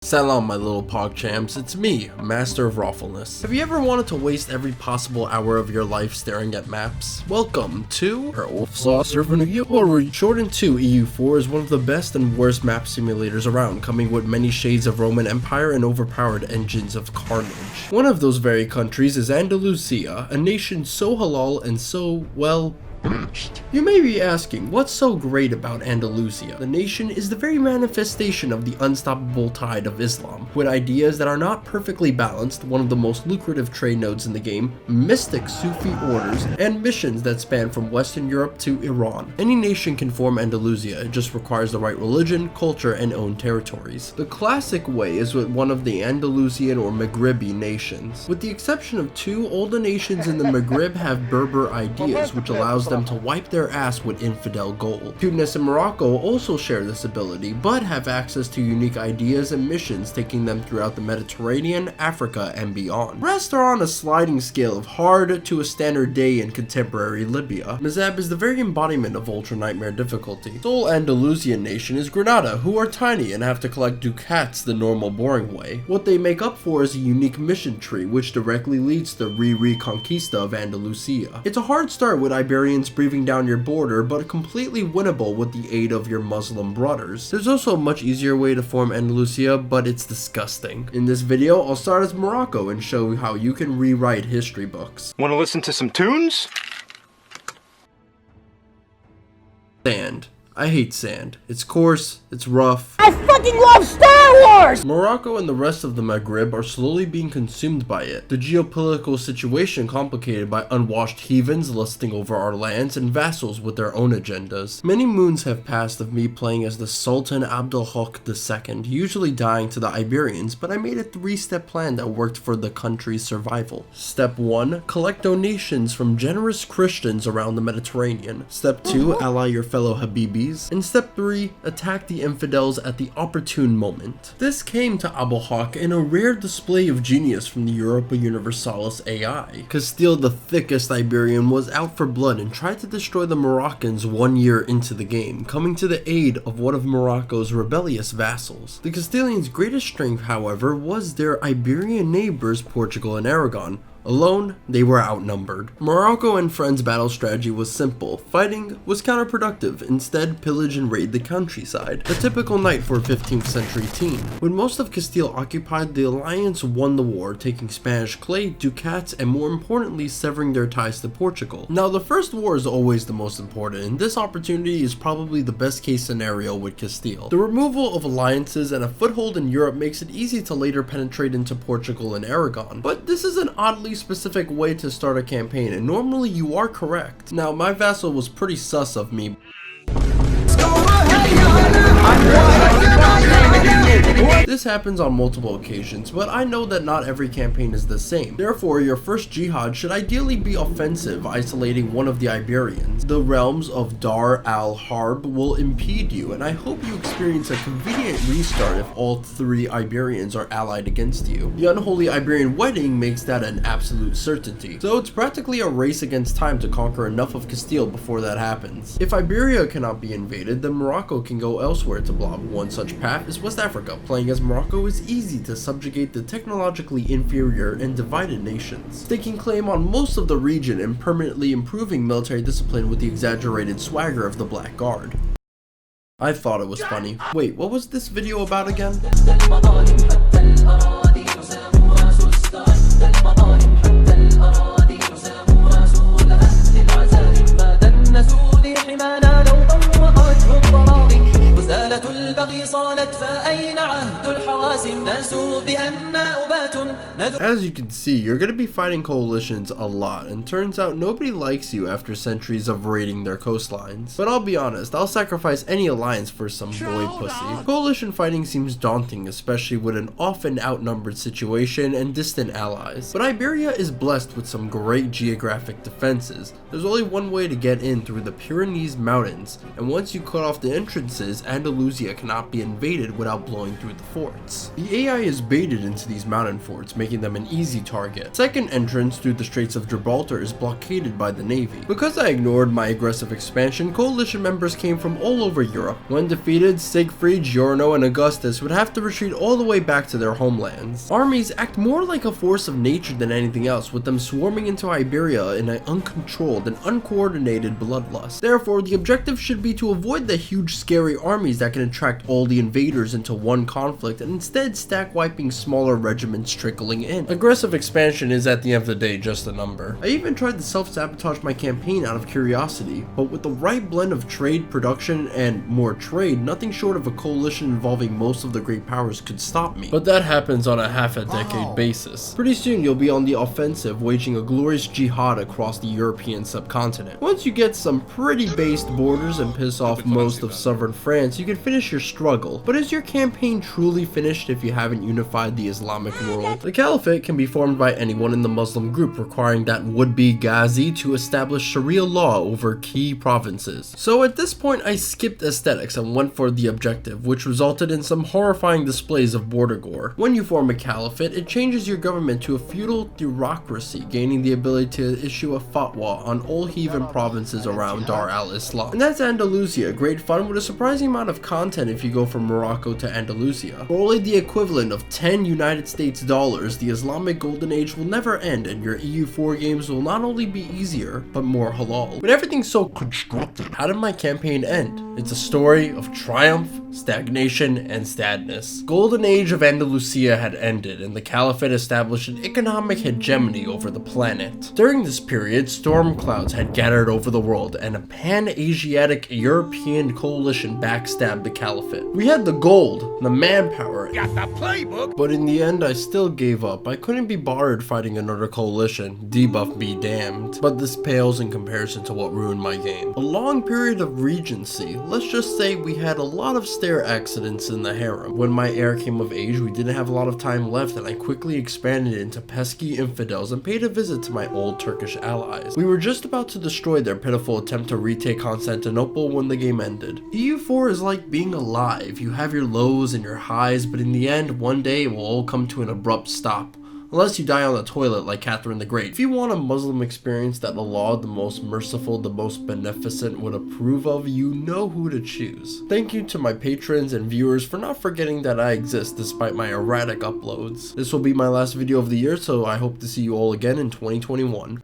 Salam my little pogchamps, it's me, Masterofroflness. Have you ever wanted to waste every possible hour of your life staring at maps? Welcome to Shortened to EU4 is one of the best and worst map simulators around, coming with many shades of Roman Empire and overpowered engines of carnage. One of those very countries is Andalusia, a nation so halal and so, well, you may be asking, what's so great about Andalusia? The nation is the very manifestation of the unstoppable tide of Islam, with ideas that are not perfectly balanced, one of the most lucrative trade nodes in the game, mystic Sufi orders, and missions that span from Western Europe to Iran. Any nation can form Andalusia, it just requires the right religion, culture, and own territories. The classic way is with one of the Andalusian or Maghribi nations. With the exception of two, all the nations in the Maghrib have Berber ideas, which allows them to wipe their ass with infidel gold. Tunis and Morocco also share this ability, but have access to unique ideas and missions taking them throughout the Mediterranean, Africa, and beyond. Rest are on a sliding scale of hard to a standard day in contemporary Libya. Mazab is the very embodiment of ultra nightmare difficulty. Sole Andalusian nation is Granada, who are tiny and have to collect ducats the normal boring way. What they make up for is a unique mission tree, which directly leads to the Reconquista of Andalusia. It's a hard start with Iberians breathing down your border, but completely winnable with the aid of your Muslim brothers. There's also a much easier way to form Andalusia, but it's disgusting. In this video, I'll start as Morocco and show how you can rewrite history books. Want to listen to some tunes? Sand. I hate sand. It's coarse, it's rough. I fucking love Star Wars! Morocco and the rest of the Maghrib are slowly being consumed by it. The geopolitical situation complicated by unwashed heathens lusting over our lands and vassals with their own agendas. Many moons have passed of me playing as the Sultan Abdelhak II, usually dying to the Iberians, but I made a 3-step plan that worked for the country's survival. Step 1. Collect donations from generous Christians around the Mediterranean. Step 2. Ally your fellow Habibis. And step 3, attack the infidels at the opportune moment. This came to Abdelhak in a rare display of genius from the Europa Universalis AI. Castile, the thickest Iberian, was out for blood and tried to destroy the Moroccans 1 year into the game, coming to the aid of one of Morocco's rebellious vassals. The Castilians' greatest strength, however, was their Iberian neighbors Portugal and Aragon. Alone, they were outnumbered. Morocco and friends' battle strategy was simple. Fighting was counterproductive. Instead, pillage and raid the countryside. A typical night for a 15th century teen. When most of Castile occupied, the alliance won the war, taking Spanish clay, ducats, and more importantly, severing their ties to Portugal. Now, the first war is always the most important, and this opportunity is probably the best case scenario with Castile. The removal of alliances and a foothold in Europe makes it easy to later penetrate into Portugal and Aragon. But this is an oddly specific way to start a campaign, and normally you are correct. Now, my vassal was pretty sus of me. This happens on multiple occasions, but I know that not every campaign is the same. Therefore, your first jihad should ideally be offensive, isolating one of the Iberians. The realms of Dar al-Harb will impede you, and I hope you experience a convenient restart if all 3 Iberians are allied against you. The unholy Iberian wedding makes that an absolute certainty, so it's practically a race against time to conquer enough of Castile before that happens. If Iberia cannot be invaded, then Morocco can go elsewhere to blob. One such path is West Africa. Playing as Morocco is easy to subjugate the technologically inferior and divided nations, staking claim on most of the region and permanently improving military discipline with the exaggerated swagger of the Black Guard. I thought it was funny. Wait, what was this video about again? As you can see, you're going to be fighting coalitions a lot, and turns out nobody likes you after centuries of raiding their coastlines. But I'll be honest, I'll sacrifice any alliance for some boy pussy. Coalition fighting seems daunting, especially with an often outnumbered situation and distant allies. But Iberia is blessed with some great geographic defenses. There's only one way to get in through the Pyrenees Mountains, and once you cut off the entrances, Andalusia cannot be invaded without blowing through the forts. forts. The AI is baited into these mountain forts, making them an easy target. Second entrance through the Straits of Gibraltar is blockaded by the Navy. Because I ignored my aggressive expansion, coalition members came from all over Europe. When defeated, Siegfried, Giorno, and Augustus would have to retreat all the way back to their homelands. Armies act more like a force of nature than anything else, with them swarming into Iberia in an uncontrolled and uncoordinated bloodlust. Therefore, the objective should be to avoid the huge scary armies that can attract all the invaders into one conflict and instead stack wiping smaller regiments trickling in. Aggressive expansion is at the end of the day just a number. I even tried to self-sabotage my campaign out of curiosity, but with the right blend of trade, production, and more trade, nothing short of a coalition involving most of the great powers could stop me. But that happens on a half a decade basis. Pretty soon you'll be on the offensive, waging a glorious jihad across the European subcontinent. Once you get some pretty based borders and piss off most of southern France, you can finish your struggle. But is your campaign truly finished if you haven't unified the Islamic world? The Caliphate can be formed by anyone in the Muslim group, requiring that would-be Ghazi to establish Sharia law over key provinces. So at this point I skipped aesthetics and went for the objective, which resulted in some horrifying displays of border gore. When you form a caliphate, it changes your government to a feudal theocracy, gaining the ability to issue a fatwa on all heathen provinces around Dar al-Islam. And that's Andalusia, great fun with a surprising amount of content if you go from Morocco to Andalusia. For only the equivalent of 10 United States dollars, the Islamic Golden Age will never end, and your EU4 games will not only be easier, but more halal. With everything so constructed, how did my campaign end? It's a story of triumph, stagnation, and sadness. Golden Age of Andalusia had ended, and the Caliphate established an economic hegemony over the planet. During this period, storm clouds had gathered over the world, and a pan-Asiatic European coalition backstabbed the Caliphate. We had the gold, the manpower, got the playbook, but in the end I still gave up. I couldn't be bothered fighting another coalition, debuff be damned. But this pales in comparison to what ruined my game. A long period of regency. Let's just say we had a lot of stair accidents in the harem. When my heir came of age, we didn't have a lot of time left, and I quickly expanded into pesky infidels and paid a visit to my old Turkish allies. We were just about to destroy their pitiful attempt to retake Constantinople when the game ended. EU4 is like being alive. You have your lows and your highs, but in the end, one day it will all come to an abrupt stop. Unless you die on the toilet like Catherine the Great. If you want a Muslim experience that Allah, the most merciful, the most beneficent, would approve of, you know who to choose. Thank you to my patrons and viewers for not forgetting that I exist despite my erratic uploads. This will be my last video of the year, so I hope to see you all again in 2021.